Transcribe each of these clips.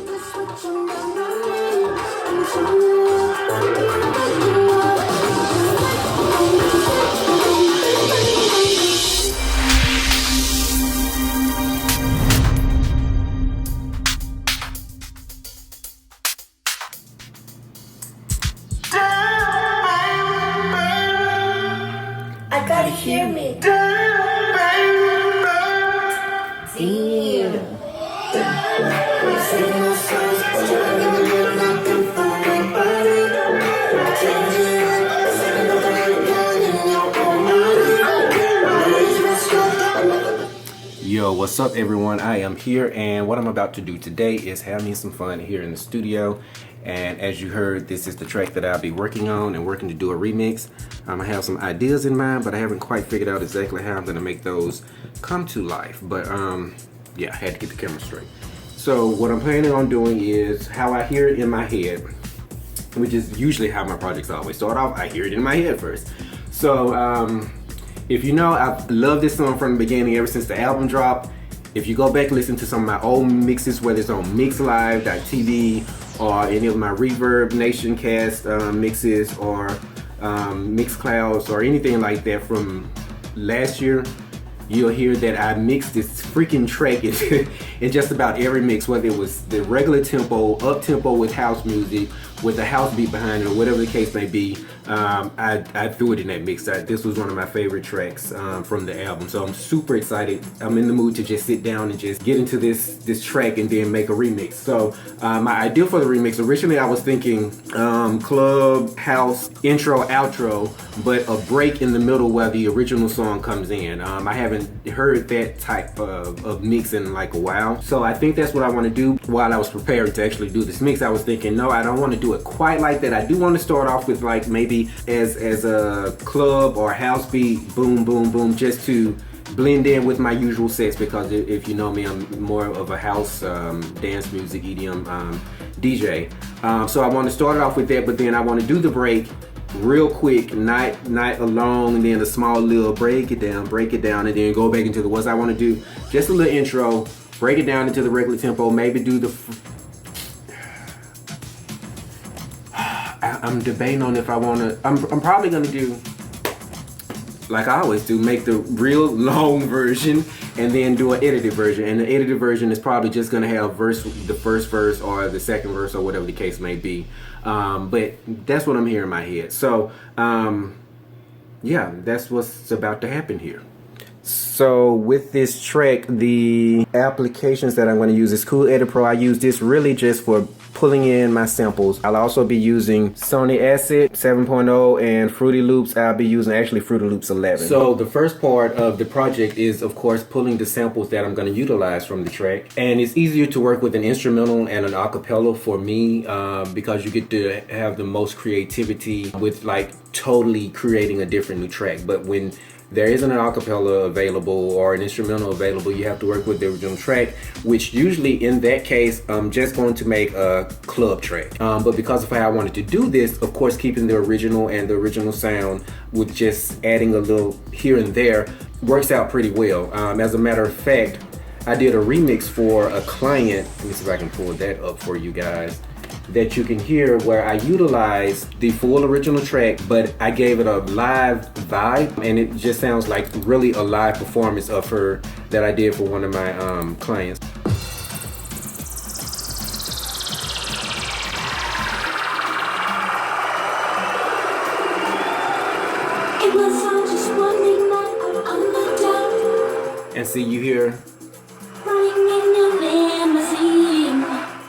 I gotta hear me. Yo, what's up everyone? I am here, and what I'm about to do today is have me some fun here in the studio. And as you heard, this is the track that I'll be working on and working to do a remix. I have some ideas in mind, but I haven't quite figured out exactly how I'm going to make those come to life. But yeah, I had to get the camera straight. So what I'm planning on doing is how I hear it in my head, which is usually how my projects always start off. I hear it in my head first. So if you know, I've loved this song from the beginning ever since the album dropped. If you go back and listen to some of my old mixes, whether it's on MixLive.tv or any of my REVERBNATION cast mixes or Mixclouds or anything like that from last year, you'll hear that I mixed this freaking track in just about every mix, whether it was the regular tempo, up tempo with house music, with a house beat behind it, or whatever the case may be. I threw it in that mix. This was one of my favorite tracks from the album, so I'm super excited. I'm in the mood to just sit down and just get into this track and then make a remix. So my idea for the remix, originally I was thinking club, house, intro, outro, but a break in the middle where the original song comes in. I haven't heard that type of mix in like a while, so I think that's what I want to do. While I was preparing to actually do this mix, I was thinking, no, I don't want to do it quite like that. I do want to start off with like maybe as a club or house beat, boom, boom, boom, just to blend in with my usual sets, because if you know me, I'm more of a house dance music EDM DJ. So I want to start it off with that, but then I want to do the break real quick, not along, and then a small little break it down, and then go back into the what I want to do. Just a little intro, break it down into the regular tempo, maybe do the I'm debating on if I want to. I'm probably gonna do, like I always do, make the real long version and then do an edited version. And the edited version is probably just gonna have the first verse or the second verse or whatever the case may be. But that's what I'm hearing in my head. So yeah, that's what's about to happen here. So with this track, the applications that I'm going to use is Cool Edit Pro. I use this really just for pulling in my samples. I'll also be using Sony Acid 7.0 and Fruity Loops. I'll be using actually Fruity Loops 11. So the first part of the project is of course pulling the samples that I'm going to utilize from the track. And it's easier to work with an instrumental and an acapella for me because you get to have the most creativity with like totally creating a different new track. But when there isn't an acapella available or an instrumental available, you have to work with the original track, which usually in that case, I'm just going to make a club track. But because of how I wanted to do this, of course, keeping the original and the original sound with just adding a little here and there works out pretty well. As a matter of fact, I did a remix for a client. Let me see if I can pull that up for you guys, that you can hear, where I utilized the full original track, but I gave it a live vibe, and it just sounds like really a live performance of her that I did for one of my clients. And see, you hear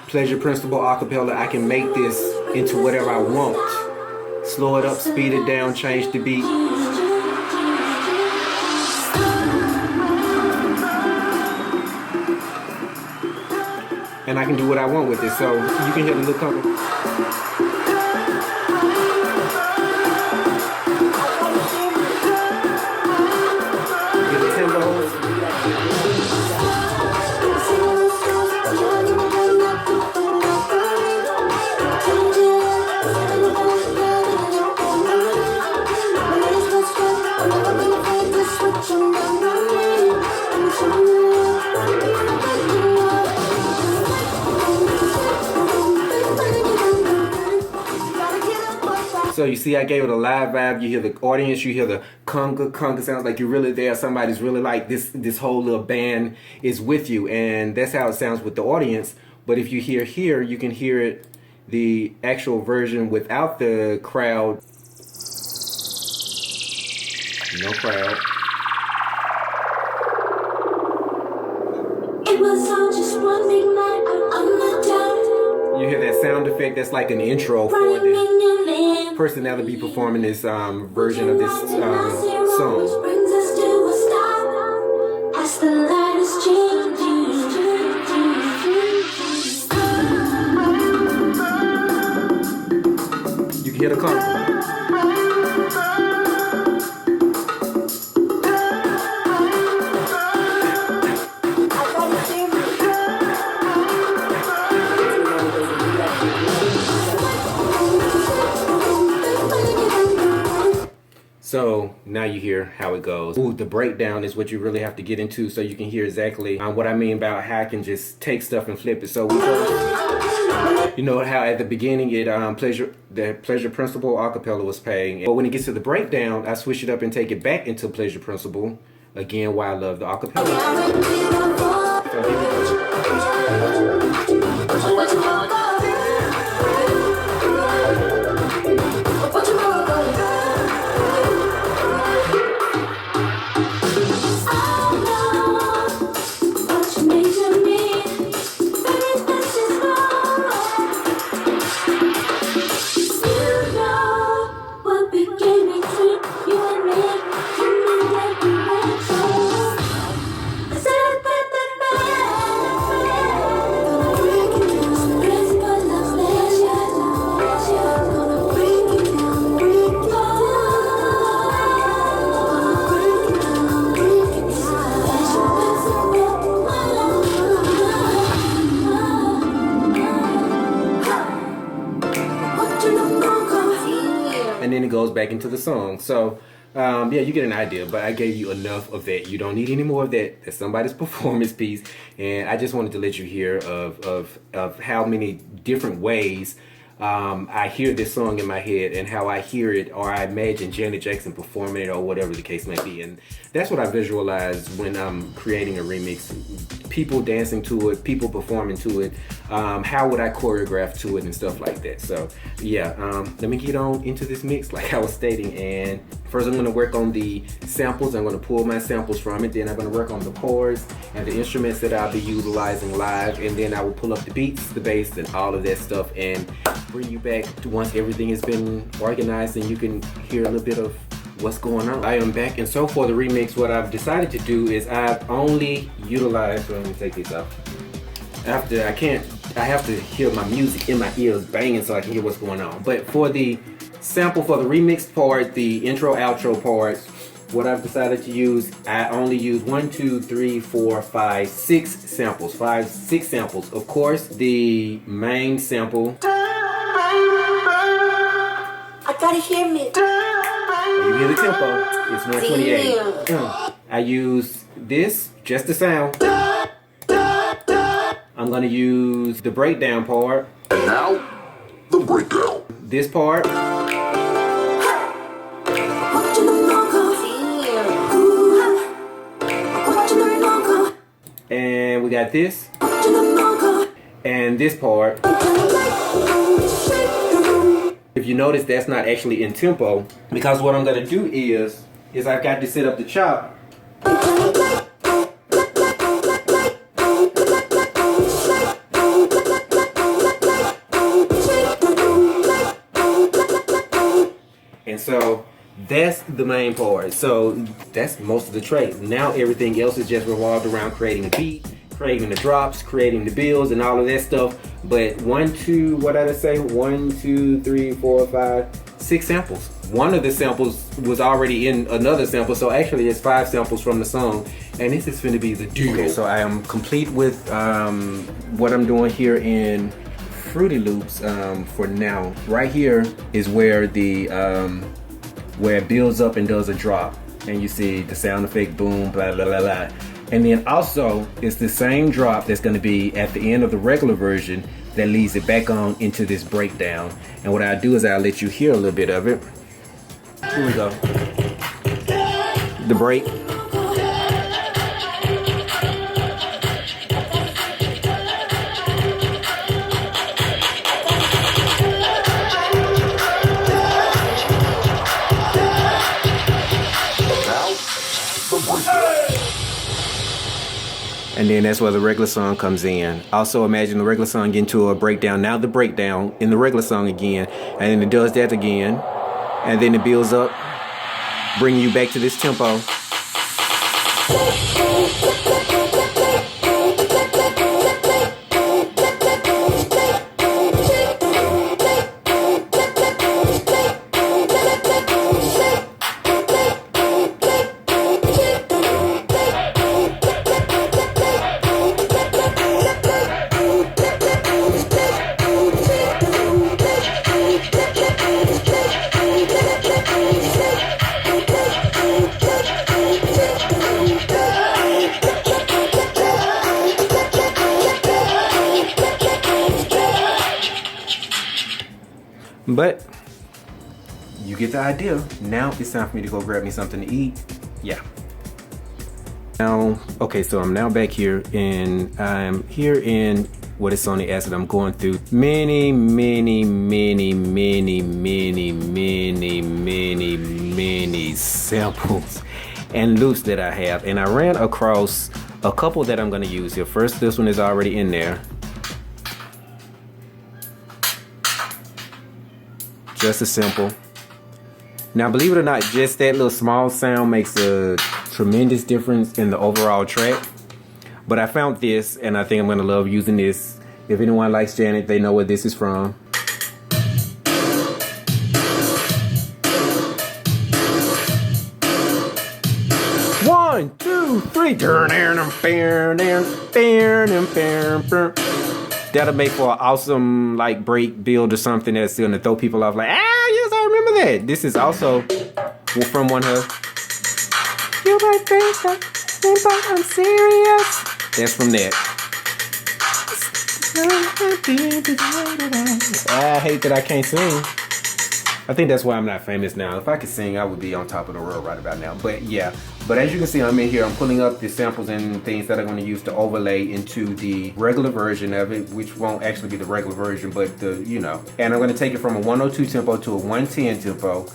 Pleasure Principle acapella. I can make this into whatever I want. Slow it up, speed it down, change the beat. And I can do what I want with it. So you can hear the little couple. Get the tempos. So you see I gave it a live vibe. You hear the audience, you hear the conga sounds like you're really there. Somebody's really like this whole little band is with you, and that's how it sounds with the audience. But if you hear here, you can hear it, the actual version without the crowd. No crowd. It was all just one big night. I'm not done. You hear that sound effect? That's like an intro for the person that'll be performing this version of this song. Brings us to a stop as the light is changing. You can hear the conga. So now you hear how it goes. Ooh, the breakdown is what you really have to get into so you can hear exactly what I mean about how I can just take stuff and flip it. So you know how at the beginning it the pleasure principle acapella was playing, but when it gets to the breakdown, I switch it up and take it back into pleasure principle again. Why I love the acapella. So here we go. And then it goes back into the song. So yeah, you get an idea, but I gave you enough of that. You don't need any more of that. That's somebody's performance piece, and I just wanted to let you hear of how many different ways I hear this song in my head, and how I hear it, or I imagine Janet Jackson performing it, or whatever the case may be. And that's what I visualize when I'm creating a remix. People dancing to it, people performing to it. How would I choreograph to it and stuff like that? So yeah, let me get on into this mix like I was stating. And first I'm going to work on the samples. I'm going to pull my samples from it. Then I'm going to work on the chords and the instruments that I'll be utilizing live. And then I will pull up the beats, the bass, and all of that stuff, and bring you back to once everything has been organized and you can hear a little bit of what's going on. I am back, and so for the remix, what I've decided to do is I've only utilized, well, let me take these off. I have to hear my music in my ears banging so I can hear what's going on. But for the sample, for the remix part, the intro, outro part, what I've decided to use, I only use 1, 2, 3, 4, 5, 6 samples. 6 samples. Of course, the main sample. I gotta hear me. You hear the tempo. It's 128. I use this, just the sound. I'm gonna use the breakdown part. And now, the breakdown. This part. And we got this. And this part. If you notice, that's not actually in tempo, because what I'm gonna do is I've got to set up the chop. And so that's the main part. So that's most of the track. Now everything else is just revolved around creating a beat, creating the drops, creating the builds, and all of that stuff. But 1, 2, what did I say? 1, 2, 3, 4, 5, 6 samples. One of the samples was already in another sample, so actually it's 5 samples from the song, and this is going to be the duo. Okay, so I am complete with what I'm doing here in Fruity Loops for now. Right here is where the where it builds up and does a drop, and you see the sound effect, boom, blah blah blah blah. And then also, it's the same drop that's going to be at the end of the regular version that leads it back on into this breakdown. And what I'll do is I'll let you hear a little bit of it. Here we go. The break. And then that's where the regular song comes in. Also imagine the regular song getting to a breakdown. Now the breakdown in the regular song again. And then it does that again. And then it builds up, bringing you back to this tempo. But you get the idea. Now it's time for me to go grab me something to eat. Yeah. Now, okay, so I'm now back here and I'm here in what is Sony Acid. I'm going through many samples and loops that I have. And I ran across a couple that I'm gonna use here. First, this one is already in there. Just as simple. Now, believe it or not, just that little small sound makes a tremendous difference in the overall track. But I found this, and I think I'm gonna love using this. If anyone likes Janet, they know where this is from. One, two, three. That'll make for an awesome like break build or something that's gonna throw people off like, ah, yes, I remember that. This is also from one of her. You might think that I'm serious. That's from that. I hate that I can't sing. I think that's why I'm not famous now. If I could sing, I would be on top of the world right about now. But yeah, but as you can see, I'm in here. I'm pulling up the samples and things that I'm going to use to overlay into the regular version of it, which won't actually be the regular version, but the, you know. And I'm going to take it from a 102 tempo to a 110 tempo.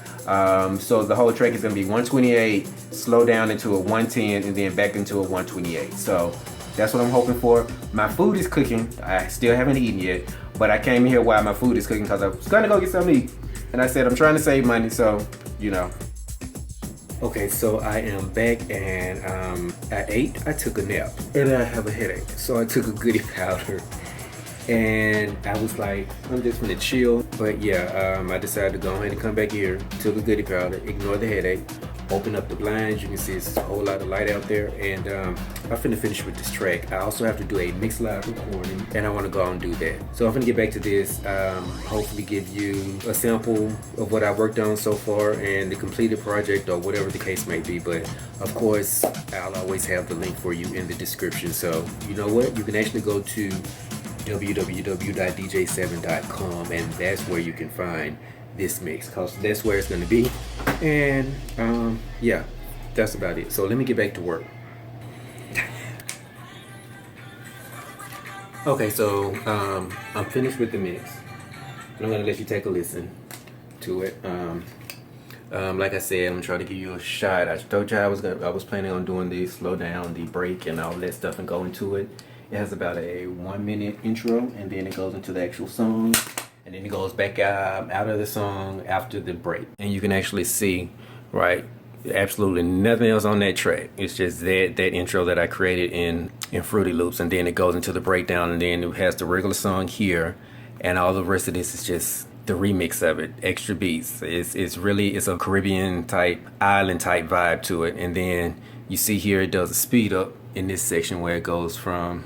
So the whole track is going to be 128, slow down into a 110, and then back into a 128. So that's what I'm hoping for. My food is cooking. I still haven't eaten yet, but I came here while my food is cooking because I was going to go get something to eat. And I said, I'm trying to save money, so, you know. Okay, so I am back and I ate, I took a nap, and I have a headache. So I took a goodie powder and I was like, I'm just gonna chill. But yeah, I decided to go ahead and come back here, took a goodie powder, ignore the headache, open up the blinds. You can see it's a whole lot of light out there, and I'm finna finish with this track. I also have to do a MixLive recording, and I want to go and do that. So I'm finna get back to this, hopefully give you a sample of what I worked on so far and the completed project or whatever the case may be. But of course, I'll always have the link for you in the description. So you know what? You can actually go to www.dj7.com, and that's where you can find this mix, because that's where it's going to be. And yeah, that's about it. So let me get back to work. Okay, so I'm finished with the mix, and I'm going to let you take a listen to it. Like I said, I'm trying to give you a shot. I told you I was planning on doing the slow down, the break, and all that stuff, and go into it. It has about a 1 minute intro, and then it goes into the actual song, and then it goes back out of the song after the break. And you can actually see, right, absolutely nothing else on that track. It's just that intro that I created in Fruity Loops, and then it goes into the breakdown, and then it has the regular song here, and all the rest of this is just the remix of it, extra beats. It's really a Caribbean type, island type vibe to it. And then you see here it does a speed up in this section where it goes from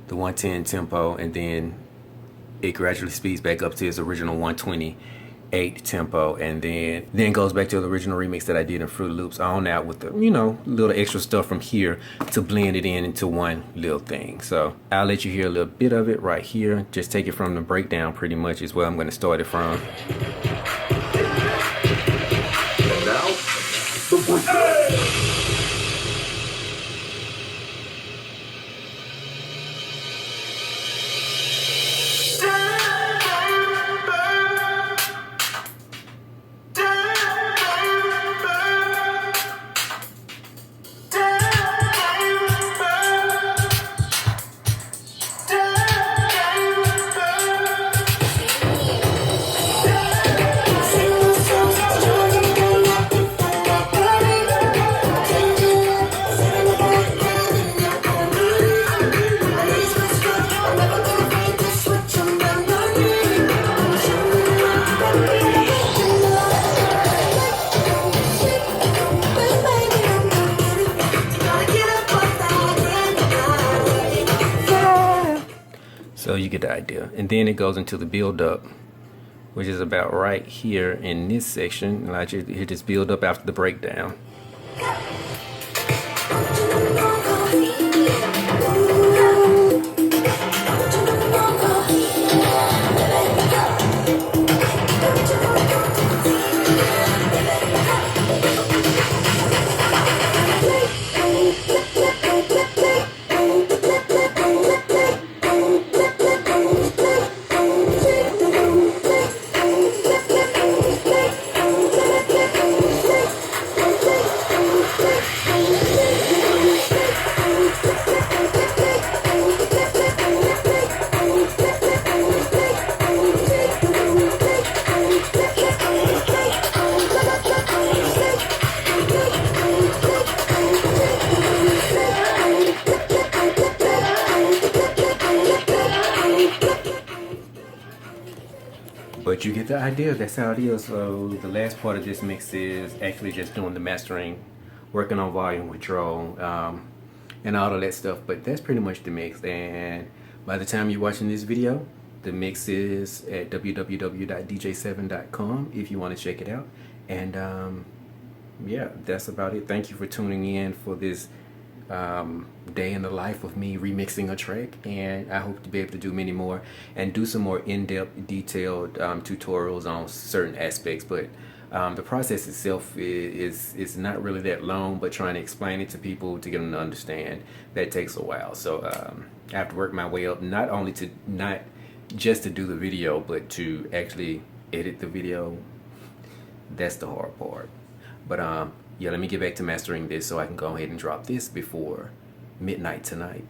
the 110 tempo, and then it gradually speeds back up to its original 120, 8 tempo, and then goes back to the original remix that I did in Fruit Loops on out with the, you know, little extra stuff from here to blend it in into one little thing. So I'll let you hear a little bit of it right here. Just take it from the breakdown pretty much is where I'm going to start it from. And now, the breakdown. So you get the idea. And then it goes into the build up, which is about right here in this section. And I just hear this build up after the breakdown. But you get the idea, that's how it is. So the last part of this mix is actually just doing the mastering, working on volume control, and all of that stuff. But that's pretty much the mix. And by the time you're watching this video, the mix is at www.dj7.com if you want to check it out. And yeah, that's about it. Thank you for tuning in for this day in the life of me remixing a track, and I hope to be able to do many more and do some more in-depth detailed tutorials on certain aspects. But the process itself is not really that long, but trying to explain it to people to get them to understand, that takes a while. So I have to work my way up, not just to do the video, but to actually edit the video. That's the hard part. But yeah, let me get back to mastering this so I can go ahead and drop this before midnight tonight.